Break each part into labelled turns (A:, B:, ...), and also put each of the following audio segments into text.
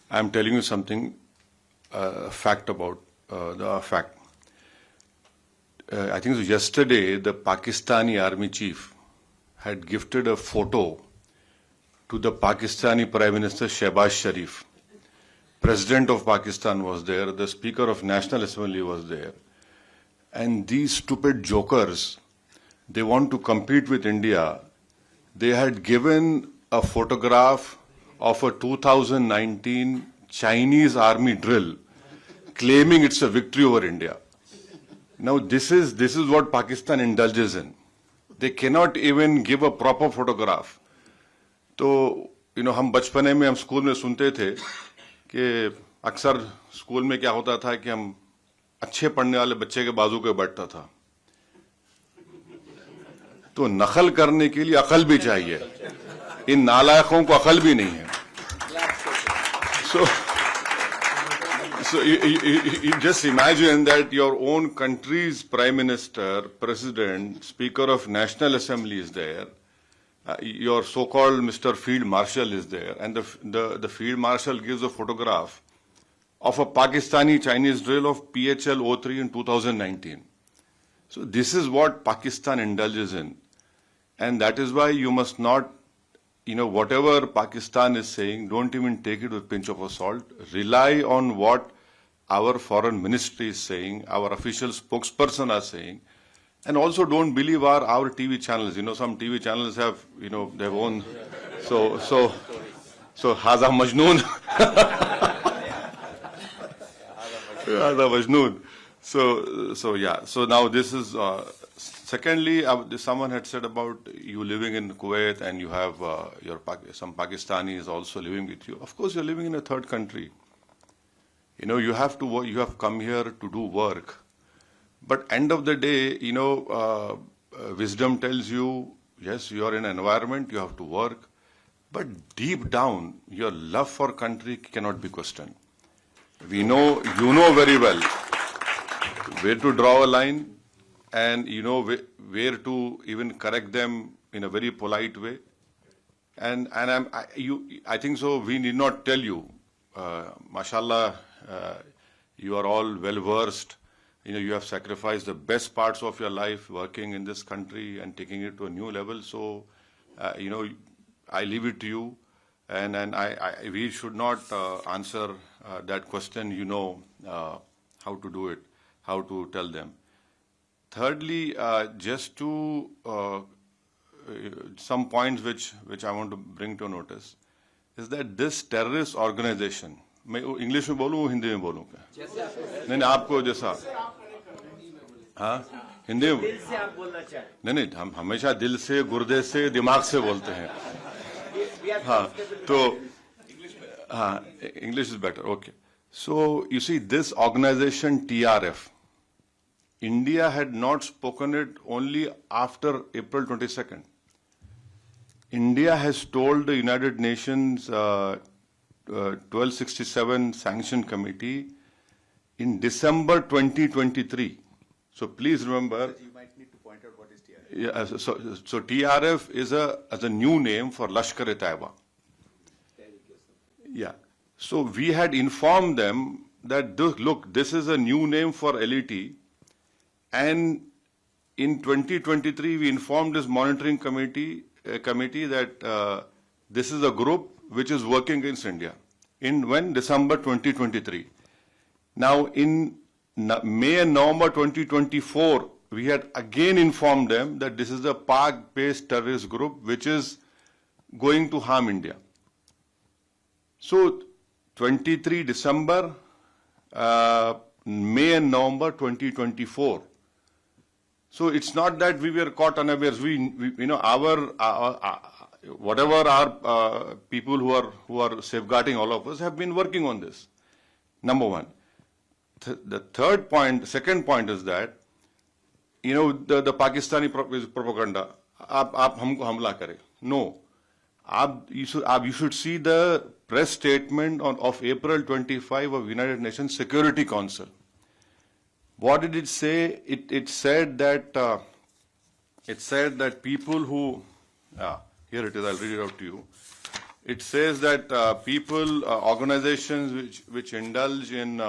A: I'm telling you something, fact about the fact. I think it was yesterday, the Pakistani army chief had gifted a photo to the Pakistani Prime Minister Shehbaz Sharif. President of Pakistan was there, the Speaker of National Assembly was there. And these stupid jokers, they want to compete with India. They had given a photograph of a 2019 Chinese army drill, claiming it's a victory over India. Now this is what Pakistan indulges in. They cannot even give a proper photograph. तो हम बचपने में हम school में सुनते थे कि अक्सर स्कूल में क्या होता था कि हम अच्छे पढ़ने वाले बच्चे के बाजू के बैठता था. तो नकल करने के लिए अकल भी चाहिए. इन नालायकों को अकल भी नहीं है. So you just imagine that your own country's Prime Minister, President, Speaker of National Assembly is there. Your so-called Mr. Field Marshal is there, and the Field Marshal gives a photograph of a Pakistani Chinese drill of PHL-03 in 2019. So this is what Pakistan indulges in, and that is why you must not, whatever Pakistan is saying, don't even take it with a pinch of salt. Rely on what our foreign ministry is saying, our official spokesperson are saying. And also don't believe our TV channels. Some TV channels have, their own. So Haza Majnoon. Haza Majnoon. So yeah. So now this is, secondly, someone had said about you living in Kuwait and you have some Pakistanis also living with you. Of course, you're living in a third country. You have to work, you have come here to do work. But end of the day, wisdom tells you, yes, you are in an environment, you have to work. But deep down, your love for country cannot be questioned. You know very well where to draw a line, and where to even correct them in a very polite way. And I think so. We need not tell you, mashallah, you are all well versed. You have sacrificed the best parts of your life working in this country and taking it to a new level. So, I leave it to you, and we should not answer that question. How to do it, how to tell them. Thirdly, just to some points which I want to bring to notice is that this terrorist organization. मैं English में बोलूँ हिंदी में बोलूँ क्या? नहीं आपको जैसा हाँ हिंदी में नहीं हम हमेशा दिल से गुर्दे से दिमाग से बोलते हैं. हाँ तो हाँ English is better. Okay. So you see this organization TRF, India had not spoken it only after April 22nd. India has told the United Nations 1267 Sanction Committee in December 2023. So please remember. You might need to point out what is TRF. Yeah, so TRF is a new name for Lashkar-e-Taiba. Yeah. So we had informed them that look, this is a new name for LET, and in 2023 we informed this monitoring committee that this is a group which is working against India. When? December 2023. Now in May and November 2024, we had again informed them that this is a Pak-based terrorist group which is going to harm India. So 23 December, May and November 2024. So it's not that we were caught unawares. Whatever our people who are safeguarding all of us have been working on this. Number one. The second point is that, the Pakistani propaganda, आप हमको हमला करें. No. You should see the press statement of April 25 of United Nations Security Council. What did it say? It said that people who, here it is, I'll read it out to you. it says that people, organizations which indulge in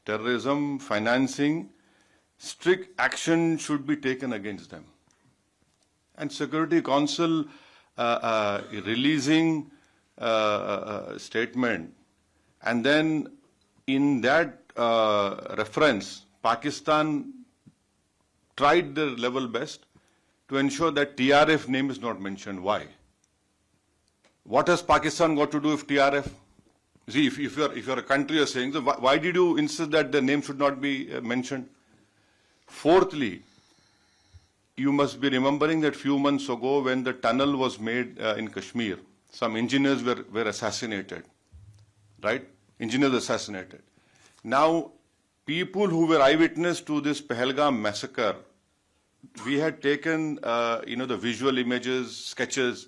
A: terrorism, financing, strict action should be taken against them. And Security Council releasing a statement, and then in that reference, Pakistan tried their level best to ensure that TRF name is not mentioned. Why? What has Pakistan got to do with TRF? See, if you're a country, you're saying, so why did you insist that the name should not be mentioned? Fourthly, you must be remembering that few months ago when the tunnel was made in Kashmir, some engineers were assassinated, right? Engineers assassinated. Now, people who were eyewitness to this Pahalgam massacre, we had taken, the visual images, sketches,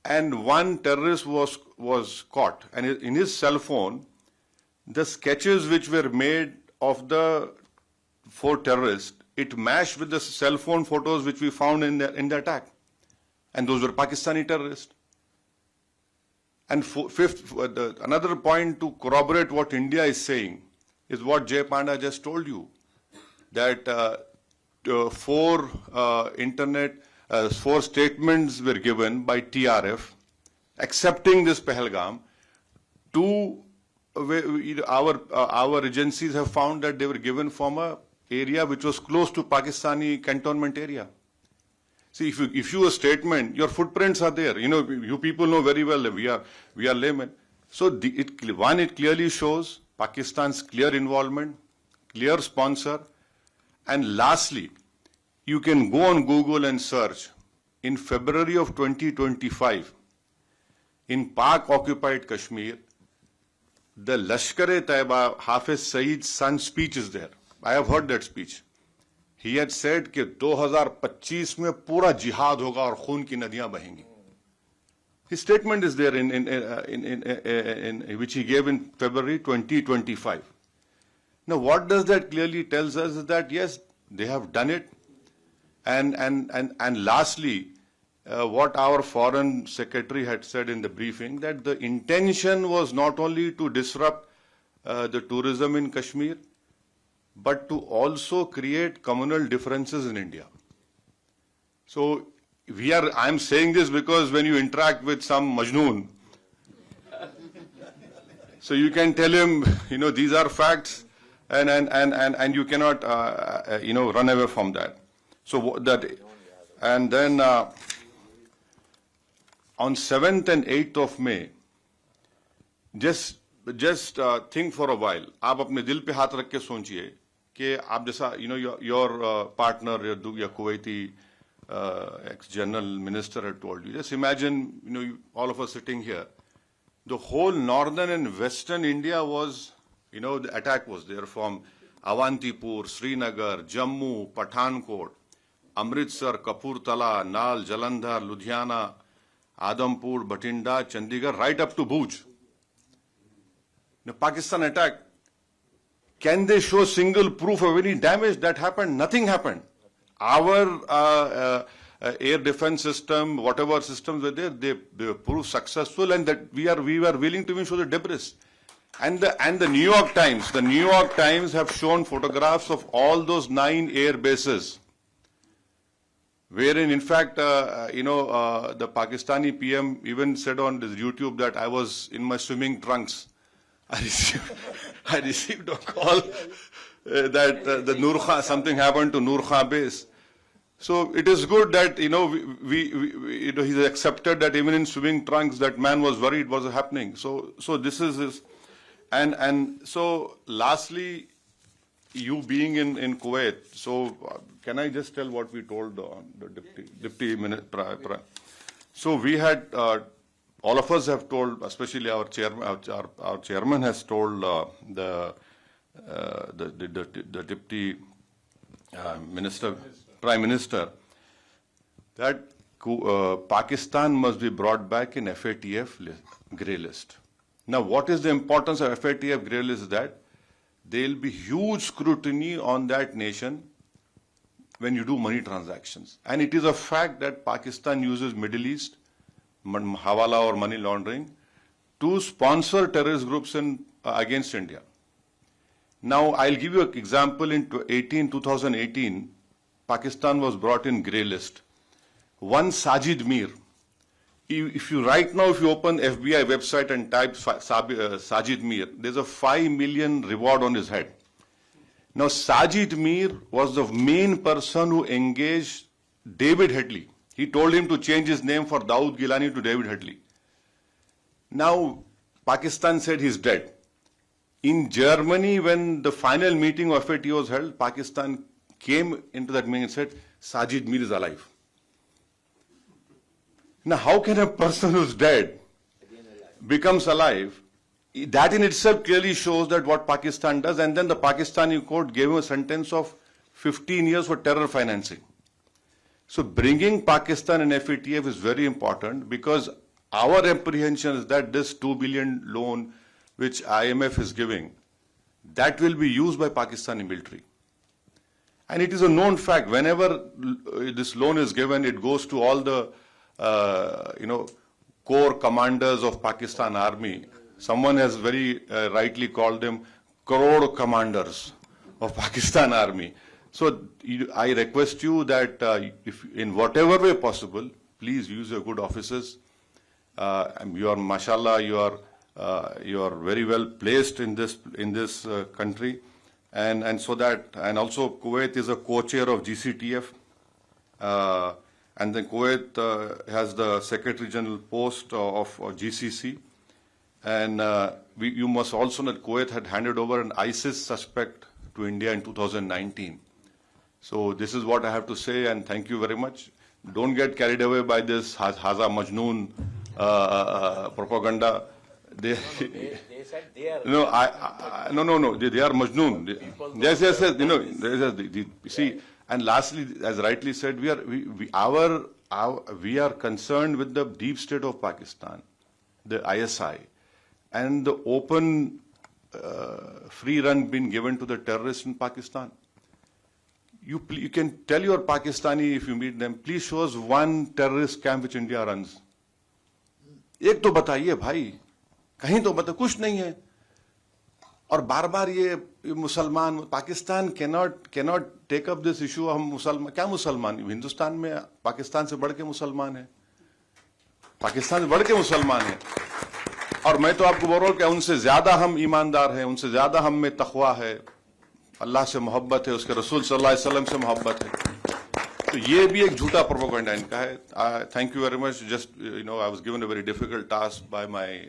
A: and one terrorist was caught. And in his cell phone, the sketches which were made of the 4 terrorists, it matched with the cell phone photos which we found in the attack. And those were Pakistani terrorists. And fifth, another point to corroborate what India is saying is what Jay Panda just told you, that 4 statements were given by TRF accepting this Pahalgam. 2, our agencies have found that they were given from a area which was close to Pakistani cantonment area. See, if you issue a statement, your footprints are there. You people know very well that we are laymen. So it clearly shows Pakistan's clear involvement, clear sponsor, and lastly, you can go on Google and search. In February of 2025, in Pak-occupied Kashmir, the Lashkar-e-Taiba Hafiz Saeed's son's speech is there. I have heard that speech. He had said कि 2025 में पूरा जिहाद होगा और खून की नदियां बहेंगी. His statement is there in which he gave in February 2025. Now, what does that clearly tells us is that yes, they have done it, and lastly, what our foreign secretary had said in the briefing, that the intention was not only to disrupt the tourism in Kashmir, but to also create communal differences in India. So I'm saying this because when you interact with some Majnoon, so you can tell him, these are facts, and you cannot, run away from that. So that, and then on 7th and 8th of May, just think for a while. आप अपने दिल पे हाथ रख के सोचिए कि आप जैसा, your partner, your Kuwaiti ex-general minister had told you. Just imagine, all of us sitting here. The whole northern and western India was, the attack was there from Avantipur, Srinagar, Jammu, Pathankot, Amritsar, Kapurthala, Nal, Jalandhar, Ludhiana, Adampur, Bhatinda, Chandigarh, right up to Bhuj. The Pakistan attack, can they show single proof of any damage that happened? Nothing happened. Our air defense system, whatever systems were there, they proved successful, and that we were willing to even show the debris. And the New York Times have shown photographs of all those 9 air bases, wherein in fact, the Pakistani PM even said on his YouTube that I was in my swimming trunks. I received a call that the Nur Khan, something happened to Nur Khan base. So it is good that he's accepted that even in swimming trunks that man was worried what was happening. So this is his, and so lastly, you being in Kuwait. So can I just tell what we told the deputy minister? So we had. All of us have told, especially our chairman has told the deputy minister, prime minister, that Pakistan must be brought back in FATF grey list. Now, what is the importance of FATF grey list? Is that there will be huge scrutiny on that nation when you do money transactions, and it is a fact that Pakistan uses Middle East hawala or money laundering, to sponsor terrorist groups against India. Now, I'll give you an example. In 2018, Pakistan was brought in grey list. One Sajid Mir. If you open FBI website and type Sajid Mir, there's a 5 million reward on his head. Now, Sajid Mir was the main person who engaged David Headley. He told him to change his name for Dawood Gilani to David Headley. Now, Pakistan said he's dead. In Germany, when the final meeting of FATF was held, Pakistan came into that meeting and said, Sajid Mir is alive. Now, how can a person who's dead becomes alive? That in itself clearly shows that what Pakistan does, and then the Pakistani court gave him a sentence of 15 years for terror financing. So bringing Pakistan and FATF is very important, because our apprehension is that this 2 billion loan which IMF is giving, that will be used by Pakistani military. And it is a known fact, whenever this loan is given, it goes to all the core commanders of Pakistan Army. Someone has very rightly called them crore commanders of Pakistan Army. So I request you that if in whatever way possible, please use your good offices. You are, mashallah, you are very well placed in this country, and so that, and also Kuwait is a co-chair of GCTF, and then Kuwait has the Secretary General post of GCC, and you must also know that Kuwait had handed over an ISIS suspect to India in 2019. So this is what I have to say, and thank you very much. Don't get carried away by this Haza Majnoon propaganda. They said they are. No, no. They are Majnoon. Yes. See, and lastly, as rightly said, we are concerned with the deep state of Pakistan, the ISI, and the open free run being given to the terrorists in Pakistan. You can tell your Pakistani, if you meet them, please show us one terrorist camp which India runs. एक तो बताइए भाई, कहीं तो बता, कुछ नहीं है. और बार-बार ये मुसलमान, Pakistan cannot take up this issue. हम मुसलमान, क्या मुसलमान? हिंदुस्तान में पाकिस्तान से बढ़ के मुसलमान है, पाकिस्तान से बढ़ के मुसलमान है. और मैं तो आपको बोल रहा हूँ कि उनसे ज्यादा हम ईमानदार हैं, उनसे ज्यादा हम में तकवा है, अल्लाह से मोहब्बत है, उसके रसूल सल्लल्लाहु अलैहि वसल्लम से मोहब्बत है. तो ये भी एक झूठा प्रोपेगेंडा इनका है. Thank you very much. Just I was given a very difficult task by my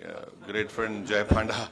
A: great friend Jay Panda.